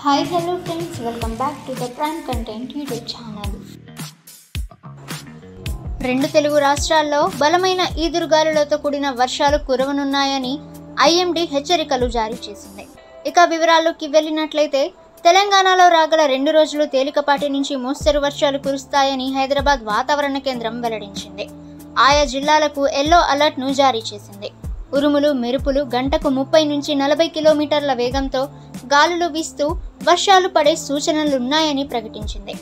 Hi, hello friends, welcome back to the Prime Content YouTube channel. రెండు తెలుగు రాష్ట్రాల్లో బలమైన ఈదురుగాలులతో కూడిన వర్షాలు కురవనున్నాయని ఐఎండీ హెచ్చరికలు జారీ చేసింది. ఇక వివరాల్లోకి వెళ్ళినట్లయితే తెలంగాణలో రాగల 2 రోజులు తేలికపాటి నుంచి మోస్తరు వర్షాలు కురుస్తాయని హైదరాబాద్ వాతావరణ కేంద్రం వెల్లడించింది. ఆయా జిల్లాలకు ఎల్లో అలర్ట్ను జారీ చేసింది. ఉరుములు మెరుపులు గంటకు 30 నుంచి 40 కిలోమీటర్ల వేగంతో గాలులు వీస్తూ వర్షాలు పడే సూచనలున్నాయని ప్రకటించింది.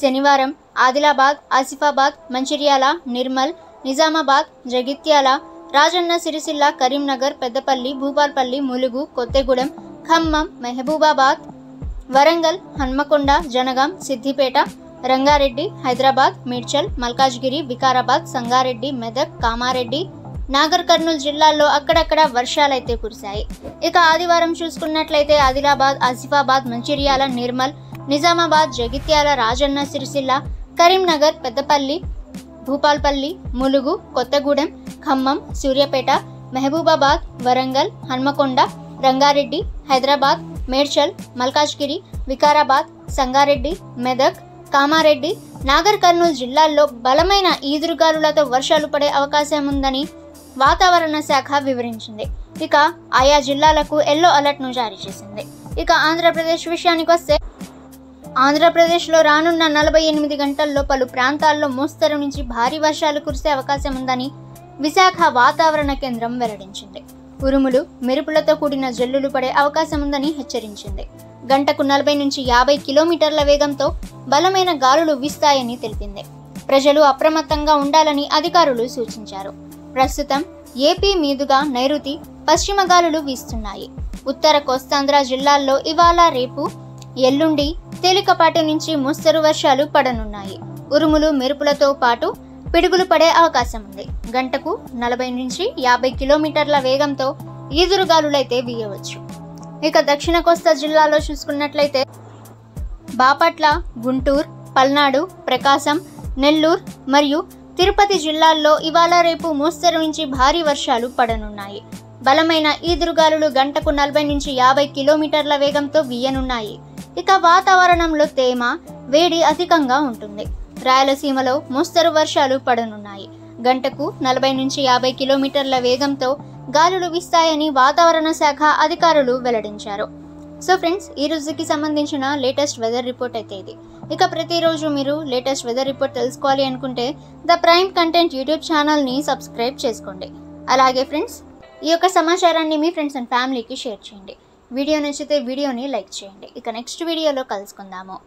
శనివారం ఆదిలాబాద్, ఆసిఫాబాద్, మంచిర్యాల, నిర్మల్, నిజామాబాద్, జగిత్యాల, రాజన్న సిరిసిల్ల, కరీంనగర్, పెద్దపల్లి, భూపాల్పల్లి, ములుగు, కొత్తగూడెం, ఖమ్మం, మహబూబాబాద్, వరంగల్, హన్మకొండ, జనగాం, సిద్దిపేట, రంగారెడ్డి, హైదరాబాద్, మేడ్చల్, మల్కాజ్గిరి, వికారాబాద్, సంగారెడ్డి, మెదక్, కామారెడ్డి, నాగర్ కర్నూల్ జిల్లాల్లో అక్కడక్కడ వర్షాలైతే కురిశాయి. ఇక ఆదివారం చూసుకున్నట్లయితే ఆదిలాబాద్, ఆసిఫాబాద్, మంచిర్యాల, నిర్మల్, నిజామాబాద్, జగిత్యాల, రాజన్న సిరిసిల్ల, కరీంనగర్, పెద్దపల్లి, భూపాల్పల్లి, ములుగు, కొత్తగూడెం, ఖమ్మం, సూర్యాపేట, మహబూబాబాద్, వరంగల్, హన్మకొండ, రంగారెడ్డి, హైదరాబాద్, మేడ్చల్, మల్కాజ్గిరి, వికారాబాద్, సంగారెడ్డి, మెదక్, కామారెడ్డి, నాగర్ కర్నూల్ జిల్లాల్లో బలమైన ఈదురుగాలులతో వర్షాలు పడే అవకాశం ఉందని వాతావరణ శాఖ వివరించింది. ఇక ఆయా జిల్లాలకు ఎల్లో అలర్ట్ను జారీ చేసింది. ఇక ఆంధ్రప్రదేశ్ విషయానికి వస్తే ఆంధ్రప్రదేశ్లో రానున్న 48 గంటల్లో పలు ప్రాంతాల్లో మోస్తరు నుంచి భారీ వర్షాలు కురిసే అవకాశం ఉందని విశాఖ వాతావరణ కేంద్రం వెల్లడించింది. ఉరుములు మెరుపులతో కూడిన జల్లులు పడే అవకాశం ఉందని హెచ్చరించింది. గంటకు 40 నుంచి 50 కిలోమీటర్ల వేగంతో బలమైన గాలులు వీస్తాయని తెలిపింది. ప్రజలు అప్రమత్తంగా ఉండాలని అధికారులు సూచించారు. ప్రస్తుతం ఏపీ మీదుగా నైరుతి పశ్చిమ గాలులు వీస్తున్నాయి. ఉత్తర కోస్తాంధ్ర జిల్లాల్లో ఇవాళ, రేపు, ఎల్లుండి తేలికపాటి నుంచి మోస్తరు వర్షాలు పడనున్నాయి. ఉరుములు మెరుపులతో పాటు పిడుగులు పడే అవకాశం ఉంది. గంటకు 40 నుంచి 50 కిలోమీటర్ల వేగంతో ఈదురుగాలులైతే వీయవచ్చు. ఇక దక్షిణ కోస్తా జిల్లాలో చూసుకున్నట్లయితే బాపట్ల, గుంటూరు, పల్నాడు, ప్రకాశం, నెల్లూరు మరియు తిరుపతి జిల్లాల్లో ఇవాళ, రేపు మోస్తరు నుంచి భారీ వర్షాలు పడనున్నాయి. బలమైన ఈదురుగాలులు గంటకు 40 నుంచి 50 కిలోమీటర్ల వేగంతో వీయనున్నాయి. ఇక వాతావరణంలో తేమ, వేడి అధికంగా ఉంటుంది. రాయలసీమలో మోస్తరు వర్షాలు పడనున్నాయి. గంటకు 40 నుంచి 50 కిలోమీటర్ల వేగంతో గాలులు వీస్తాయని వాతావరణ శాఖ అధికారులు వెల్లడించారు. సో ఫ్రెండ్స్, ఈ రోజుకి సంబంధించిన లేటెస్ట్ వెదర్ రిపోర్ట్ అయితే ఇది. ఇక ప్రతిరోజు మీరు లేటెస్ట్ వెదర్ రిపోర్ట్ తెలుసుకోవాలి అనుకుంటే ద ప్రైమ్ కంటెంట్ యూట్యూబ్ ఛానల్ని సబ్స్క్రైబ్ చేసుకోండి. అలాగే ఫ్రెండ్స్, ఈ యొక్క సమాచారాన్ని మీ ఫ్రెండ్స్ అండ్ ఫ్యామిలీకి షేర్ చేయండి. వీడియో నచ్చితే వీడియోని లైక్ చేయండి. ఇక నెక్స్ట్ వీడియోలో కలుసుకుందాము.